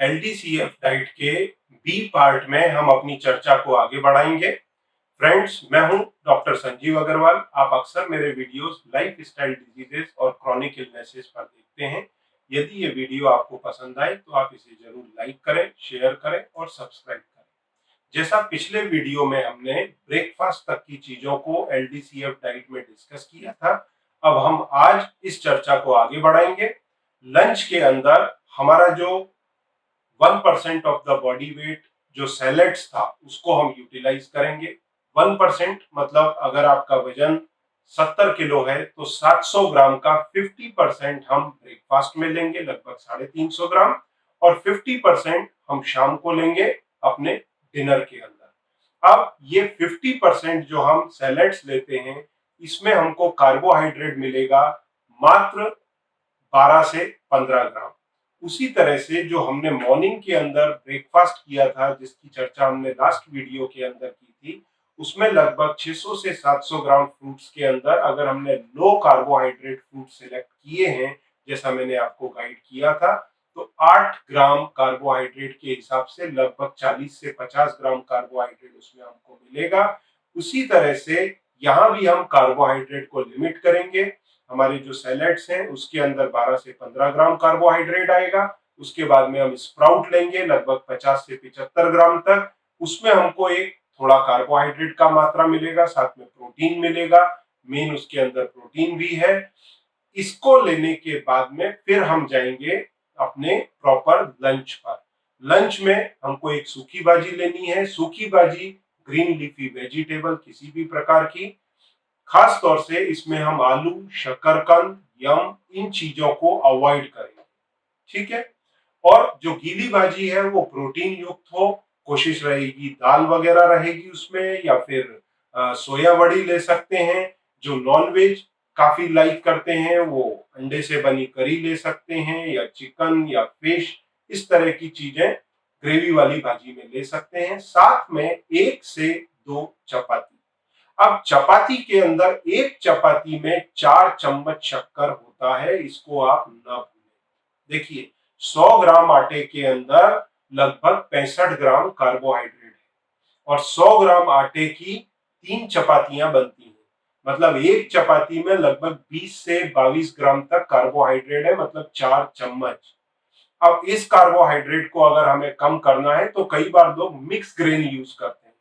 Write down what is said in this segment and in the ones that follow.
एलडीसीएफ diet के B part में हम अपनी चर्चा को आगे बढ़ाएंगे। फ्रेंड्स, मैं हूं डॉक्टर संजीव अग्रवाल। आप अक्सर मेरे वीडियोस लाइफ स्टाइल डिजीजेस और क्रॉनिक इलनेसेस पर देखते हैं। यदि ये वीडियो आपको पसंद आए तो आप इसे जरूर लाइक करें, शेयर करें और सब्सक्राइब करें। जैसा पिछले वीडियो में हमने ब्रेकफास्ट तक की चीजों को एलडीसीएफ डाइट में डिस्कस किया था, अब हम आज इस चर्चा को आगे बढ़ाएंगे। लंच के अंदर हमारा जो 1% ऑफ द बॉडी वेट जो सैलेड्स था उसको हम यूटिलाइज करेंगे। 1% मतलब अगर आपका वजन 70 किलो है तो 700 ग्राम का 50% हम ब्रेकफास्ट में लेंगे, लगभग 350 ग्राम, और 50% हम शाम को लेंगे अपने डिनर के अंदर। अब ये 50% जो हम सैलेड्स लेते हैं इसमें हमको कार्बोहाइड्रेट मिलेगा मात्र 12 से 15 ग्राम। उसी तरह से जो हमने मॉर्निंग के अंदर ब्रेकफास्ट किया था, जिसकी चर्चा हमने लास्ट वीडियो के अंदर की थी, उसमें लगभग 600 से 700 ग्राम फ्रूट्स के अंदर अगर हमने लो कार्बोहाइड्रेट फ्रूट सिलेक्ट किए हैं, जैसा मैंने आपको गाइड किया था, तो 8 ग्राम कार्बोहाइड्रेट के हिसाब से लगभग 40 से 50 ग्राम कार्बोहाइड्रेट उसमें हमको मिलेगा। उसी तरह से यहाँ भी हम कार्बोहाइड्रेट को लिमिट करेंगे। हमारे जो सैलेड्स हैं उसके अंदर 12 से 15 ग्राम कार्बोहाइड्रेट आएगा। उसके बाद में हम स्प्राउट लेंगे लगभग 50 से 75 ग्राम तक। उसमें हमको एक थोड़ा कार्बोहाइड्रेट का मात्रा मिलेगा, साथ में प्रोटीन मिलेगा। मेन उसके अंदर प्रोटीन भी है। इसको लेने के बाद में फिर हम जाएंगे अपने प्रॉपर लंच पर। लंच में हमको एक सूखी भाजी लेनी है। सूखी भाजी ग्रीन लीफी वेजिटेबल किसी भी प्रकार की। खास तौर से इसमें हम आलू, शकरकंद, यम, इन चीजों को अवॉइड करेंगे, ठीक है। और जो गीली भाजी है वो प्रोटीन युक्त हो, कोशिश रहेगी दाल वगैरह रहेगी उसमें, या फिर सोया वड़ी ले सकते हैं। जो नॉन वेज काफी लाइक करते हैं वो अंडे से बनी करी ले सकते हैं, या चिकन या फिश, इस तरह की चीजें ग्रेवी वाली भाजी में ले सकते हैं। साथ में 1 से 2 चपाती। अब चपाती के अंदर एक चपाती में 4 चम्मच शक्कर होता है, इसको आप ना भूलें। देखिए, 100 ग्राम आटे के अंदर लगभग 65 ग्राम कार्बोहाइड्रेट है, और 100 ग्राम आटे की 3 चपातियां बनती हैं। मतलब एक चपाती में लगभग 20 से 22 ग्राम तक कार्बोहाइड्रेट है, मतलब 4 चम्मच। अब इस कार्बोहाइड्रेट को अगर हमें कम करना है तो कई बार लोग मिक्स ग्रेन यूज करते हैं।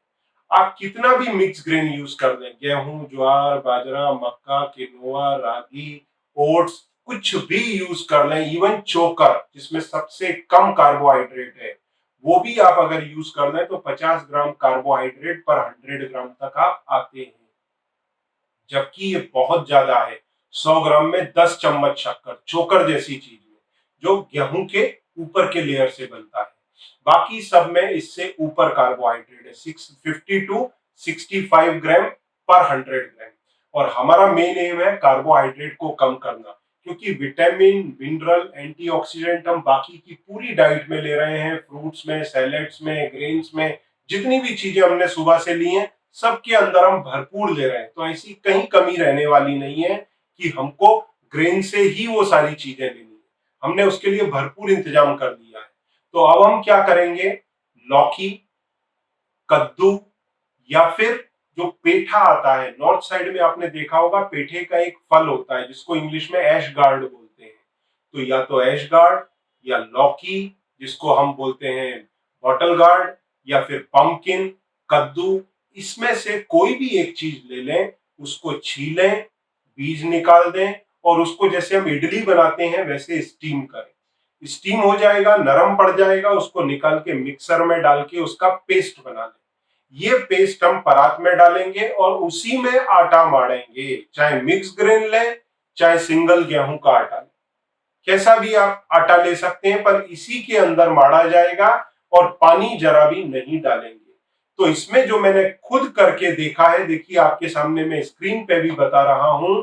आप कितना भी मिक्स ग्रेन यूज कर दें, गेहूं, ज्वार, बाजरा, मक्का, किनोआ, रागी, ओट्स, कुछ भी यूज कर लें, इवन चोकर जिसमें सबसे कम कार्बोहाइड्रेट है, वो भी आप अगर यूज कर लें तो 50 ग्राम कार्बोहाइड्रेट पर 100 ग्राम तक आप आते हैं, जबकि ये बहुत ज्यादा है। 100 ग्राम में 10 चम्मच शक्कर, चोकर जैसी चीज में, जो गेहूं के ऊपर के लेयर से बनता है। बाकी सब में इससे ऊपर कार्बोहाइड्रेट है, 650 टू 65 ग्राम पर 100 ग्राम। और हमारा मेन एम है कार्बोहाइड्रेट को कम करना, क्योंकि विटामिन, मिनरल, एंटीऑक्सीडेंट हम बाकी की पूरी डाइट में ले रहे हैं, फ्रूट्स में, सैलेड्स में, ग्रेन्स में, जितनी भी चीजें हमने सुबह से ली हैं सबके अंदर हम भरपूर ले रहे हैं। तो ऐसी कहीं कमी रहने वाली नहीं है कि हमको ग्रेन से ही वो सारी चीजें लेनी है। हमने उसके लिए भरपूर इंतजाम कर दिया है। तो अब हम क्या करेंगे, लौकी, कद्दू, या फिर जो पेठा आता है, नॉर्थ साइड में आपने देखा होगा पेठे का एक फल होता है जिसको इंग्लिश में ऐश गार्ड बोलते हैं। तो या तो ऐश गार्ड, या लौकी जिसको हम बोलते हैं बॉटल गार्ड, या फिर पंपकिन, कद्दू, इसमें से कोई भी एक चीज ले लें, उसको छीलें, बीज निकाल दें, और उसको जैसे हम इडली बनाते हैं वैसे स्टीम करें। स्टीम हो जाएगा, नरम पड़ जाएगा, उसको निकाल के मिक्सर में डाल के उसका पेस्ट बना लें। ये पेस्ट हम परात में डालेंगे और उसी में आटा माड़ेंगे, चाहे मिक्स ग्रेन लें चाहे सिंगल गेहूं का आटा लें, कैसा भी आप आटा ले सकते हैं, पर इसी के अंदर माड़ा जाएगा और पानी जरा भी नहीं डालेंगे। तो इसमें जो मैंने खुद करके देखा है, देखिए आपके सामने मैं स्क्रीन पे भी बता रहा हूं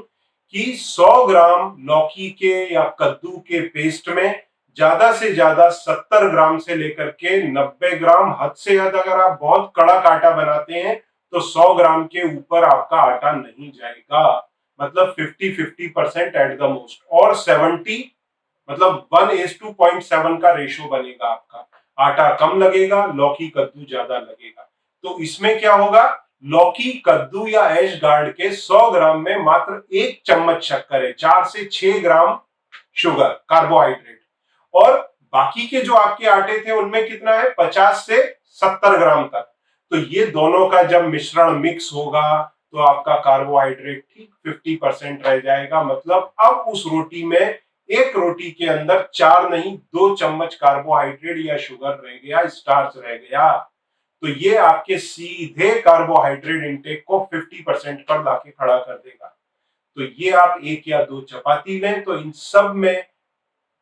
कि 100 ग्राम लौकी के या कद्दू के पेस्ट में ज्यादा से ज्यादा 70 ग्राम से लेकर के 90 ग्राम, हद से हद अगर आप बहुत कड़क आटा बनाते हैं तो 100 ग्राम के ऊपर आपका आटा नहीं जाएगा। मतलब 50-50% एट द मोस्ट, और 70 मतलब 1:0.7 का रेशो बनेगा आपका। आटा कम लगेगा, लौकी कद्दू ज्यादा लगेगा। तो इसमें क्या होगा, लौकी कद्दू या ऐश गार्ड के 100 ग्राम में मात्र 1 चम्मच शक्कर है, 4 से 6 ग्राम शुगर कार्बोहाइड्रेट। और बाकी के जो आपके आटे थे उनमें कितना है, 50 से 70 ग्राम तक। तो ये दोनों का जब मिश्रण मिक्स होगा तो आपका कार्बोहाइड्रेट ठीक 50% रह जाएगा। मतलब अब उस रोटी में, एक रोटी के अंदर 4 नहीं 2 चम्मच कार्बोहाइड्रेट या शुगर रह गया, स्टार्च रह गया। तो ये आपके सीधे कार्बोहाइड्रेट इंटेक को 50% पर लाके खड़ा कर देगा। तो ये आप 1 या 2 चपाती लें तो इन सब में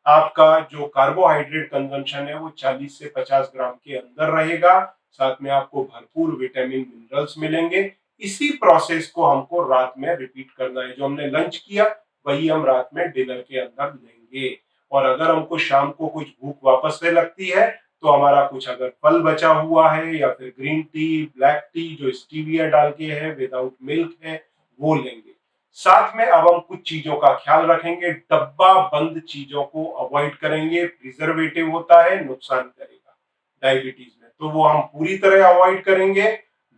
आपका जो कार्बोहाइड्रेट कंजम्पशन है वो 40 से 50 ग्राम के अंदर रहेगा। साथ में आपको भरपूर विटामिन मिनरल्स मिलेंगे। इसी प्रोसेस को हमको रात में रिपीट करना है। जो हमने लंच किया वही हम रात में डिनर के अंदर लेंगे। और अगर हमको शाम को कुछ भूख वापस से लगती है तो हमारा कुछ अगर फल बचा हुआ है या फिर ग्रीन टी, ब्लैक टी जो स्टीविया डाल के है, विदाउट मिल्क है, वो लेंगे। साथ में अब हम कुछ चीजों का ख्याल रखेंगे, डब्बा बंद चीजों को अवॉइड करेंगे। प्रिजर्वेटिव होता है, नुकसान करेगा डायबिटीज में, तो वो हम पूरी तरह अवॉइड करेंगे।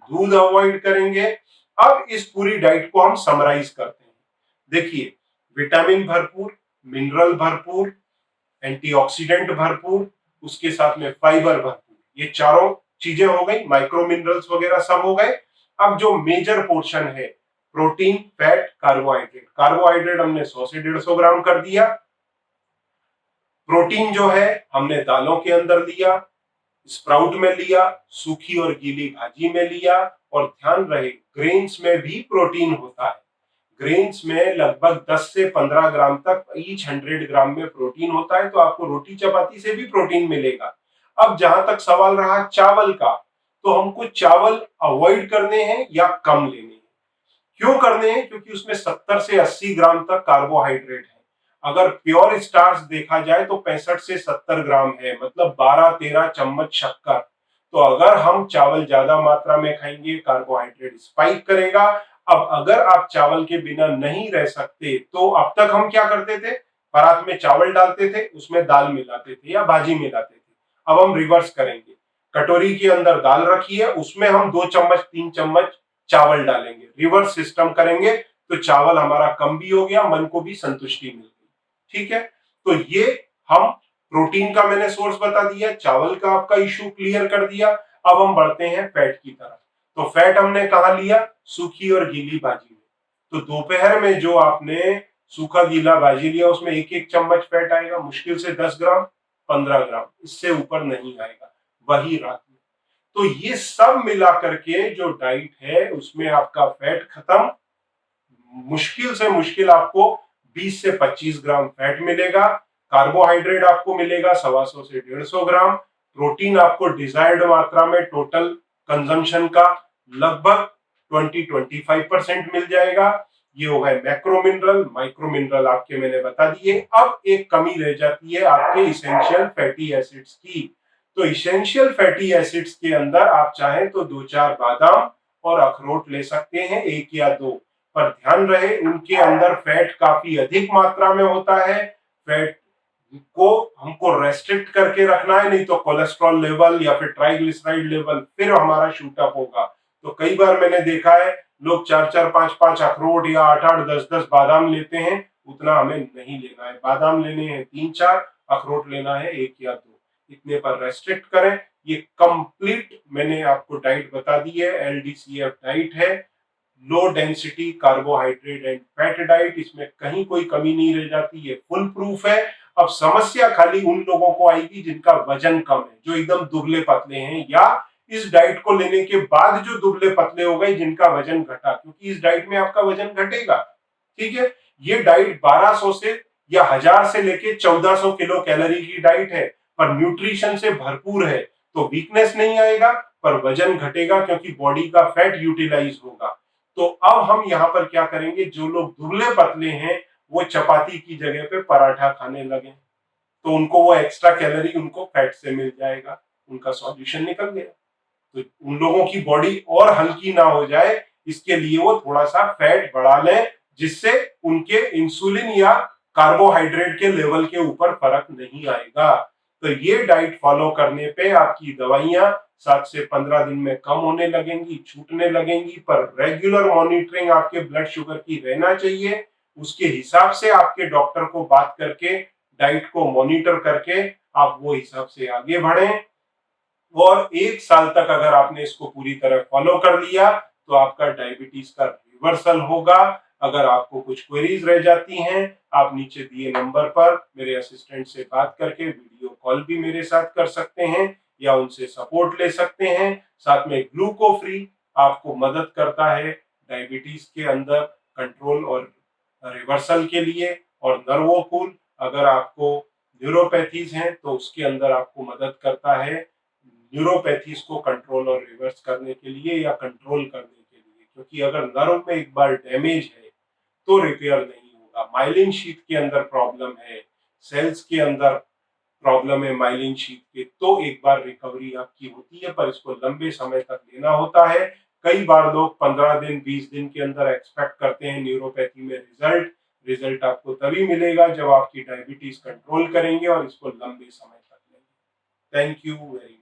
दूध अवॉइड करेंगे। अब इस पूरी डाइट को हम समराइज करते हैं। देखिए, विटामिन भरपूर, मिनरल भरपूर, एंटीऑक्सीडेंट भरपूर, उसके साथ में फाइबर भरपूर, ये चारों चीजें हो गई, माइक्रो मिनरल्स वगैरह सब हो गए। अब जो मेजर पोर्शन है, प्रोटीन, फैट, कार्बोहाइड्रेट। कार्बोहाइड्रेट हमने 100 से 150 ग्राम कर दिया। प्रोटीन जो है हमने दालों के अंदर लिया, स्प्राउट में लिया, सूखी और गीली भाजी में लिया। और ध्यान रहे, ग्रेन्स में भी प्रोटीन होता है। ग्रेन्स में लगभग 10 से 15 ग्राम तक ईच 100 ग्राम में प्रोटीन होता है। तो आपको रोटी चपाती से भी प्रोटीन मिलेगा। अब जहां तक सवाल रहा चावल का, तो हमको चावल अवॉइड करने हैं या कम लेने हैं। क्यों करने हैं? क्योंकि उसमें 70 से 80 ग्राम तक कार्बोहाइड्रेट है। अगर प्योर स्टार्च देखा जाए तो 65 से 70 ग्राम है, मतलब 12-13 चम्मच शक्कर। तो अगर हम चावल ज्यादा मात्रा में खाएंगे, कार्बोहाइड्रेट स्पाइक करेगा। अब अगर आप चावल के बिना नहीं रह सकते, तो अब तक हम क्या करते थे, परात में चावल डालते थे, उसमें दाल मिलाते थे या भाजी मिलाते थे। अब हम रिवर्स करेंगे, कटोरी के अंदर दाल रखी है, उसमें हम 2 चम्मच 3 चम्मच चावल डालेंगे। रिवर्स सिस्टम करेंगे तो चावल हमारा कम भी हो गया, मन को भी संतुष्टि मिल गई। ठीक है, तो ये हम प्रोटीन का मैंने सोर्स बता दिया, चावल का आपका इश्यू क्लियर कर दिया। अब हम बढ़ते हैं फैट की तरफ। तो फैट हमने कहा लिया, सूखी और गीली भाजी में। तो दोपहर में जो आपने सूखा गीला भाजी लिया उसमें 1-1 चम्मच फैट आएगा, मुश्किल से 10 ग्राम 15 ग्राम, इससे ऊपर नहीं आएगा। वही रात में। तो ये सब मिला करके जो डाइट है उसमें आपका फैट खत्म, मुश्किल से मुश्किल आपको 20 से 25 ग्राम फैट मिलेगा। कार्बोहाइड्रेट आपको मिलेगा 125 से 150 ग्राम। प्रोटीन आपको डिजायर्ड मात्रा में टोटल कंजम्पशन का लगभग 20-25% मिल जाएगा। ये हो गए मैक्रो मिनरल। माइक्रो मिनरल आपके मैंने बता दिए। अब एक कमी रह जाती है आपके इसेंशियल फैटी एसिड्स की। तो इसेंशियल फैटी एसिड्स के अंदर आप चाहें तो 2-4 बादाम और अखरोट ले सकते हैं, 1 या 2। पर ध्यान रहे उनके अंदर फैट काफी अधिक मात्रा में होता है। फैट को हमको रेस्ट्रिक्ट करके रखना है, नहीं तो कोलेस्ट्रॉल लेवल या फिर ट्राइग्लिसराइड लेवल फिर हमारा शूट अप होगा। तो कई बार मैंने देखा है लोग 4-4, 5-5 अखरोट या 8-8, 10-10 बादाम लेते हैं। उतना हमें नहीं लेना है। बादाम लेने हैं 3-4, अखरोट लेना है 1 या 2। इतने पर रेस्ट्रिक्ट करें। ये कंप्लीट मैंने आपको डाइट बता दी है, LDCF डाइट है, low density carbohydrate and fat diet. इसमें कहीं कोई कमी नहीं रह जाती, ये फुल प्रूफ है। अब समस्या खाली उन लोगों को आएगी जिनका वजन कम है, जो एकदम दुबले पतले हैं, या इस डाइट को लेने के बाद जो दुबले पतले हो गए जिनका वजन घटा, क्योंकि इस डाइट में आपका वजन घटेगा। ठीक है, ये डाइट 1200 से या 1000 से लेके 1400 किलो कैलोरी की डाइट है, पर न्यूट्रिशन से भरपूर है। तो वीकनेस नहीं आएगा पर वजन घटेगा, क्योंकि बॉडी का फैट यूटिलाइज होगा। तो अब हम यहाँ पर क्या करेंगे, जो लोग दुबले पतले हैं वो चपाती की जगह पे पराठा खाने लगे, तो उनको वो एक्स्ट्रा कैलोरी उनको फैट से मिल जाएगा, उनका सॉल्यूशन निकल गया। तो उन लोगों की बॉडी और हल्की ना हो जाए, इसके लिए वो थोड़ा सा फैट बढ़ा लें, जिससे उनके इंसुलिन या कार्बोहाइड्रेट के लेवल के ऊपर फर्क नहीं आएगा। तो ये डाइट फॉलो करने पे आपकी दवाइयां 7 से 15 दिन में कम होने लगेंगी, छूटने लगेंगी, पर रेगुलर मॉनिटरिंग आपके ब्लड शुगर की रहना चाहिए। उसके हिसाब से आपके डॉक्टर को बात करके डाइट को मॉनिटर करके आप वो हिसाब से आगे बढ़ें। और 1 साल तक अगर आपने इसको पूरी तरह फॉलो कर लिया तो आपका डायबिटीज का रिवर्सल होगा। अगर आपको कुछ क्वेरीज रह जाती हैं, आप नीचे दिए नंबर पर मेरे असिस्टेंट से बात करके वीडियो कॉल भी मेरे साथ कर सकते हैं या उनसे सपोर्ट ले सकते हैं। साथ में ग्लूको फ्री आपको मदद करता है डायबिटीज के अंदर कंट्रोल और रिवर्सल के लिए। और नर्वोकूल अगर आपको न्यूरोपैथीज हैं तो उसके अंदर आपको मदद करता है न्यूरोपैथीज को कंट्रोल और रिवर्स करने के लिए या कंट्रोल करने के लिए, क्योंकि अगर नर्व में एक बार डैमेज है तो रिपेयर नहीं होगा। माइलिन शीथ के अंदर प्रॉब्लम है, सेल्स के अंदर प्रॉब्लम है माइलिन शीथ के, तो एक बार रिकवरी आपकी होती है, पर इसको लंबे समय तक लेना होता है। कई बार लोग 15 दिन 20 दिन के अंदर एक्सपेक्ट करते हैं न्यूरोपैथी में रिजल्ट आपको तभी मिलेगा जब आपकी डायबिटीज कंट्रोल करेंगे और इसको लंबे समय तक लेंगे। Thank you very much.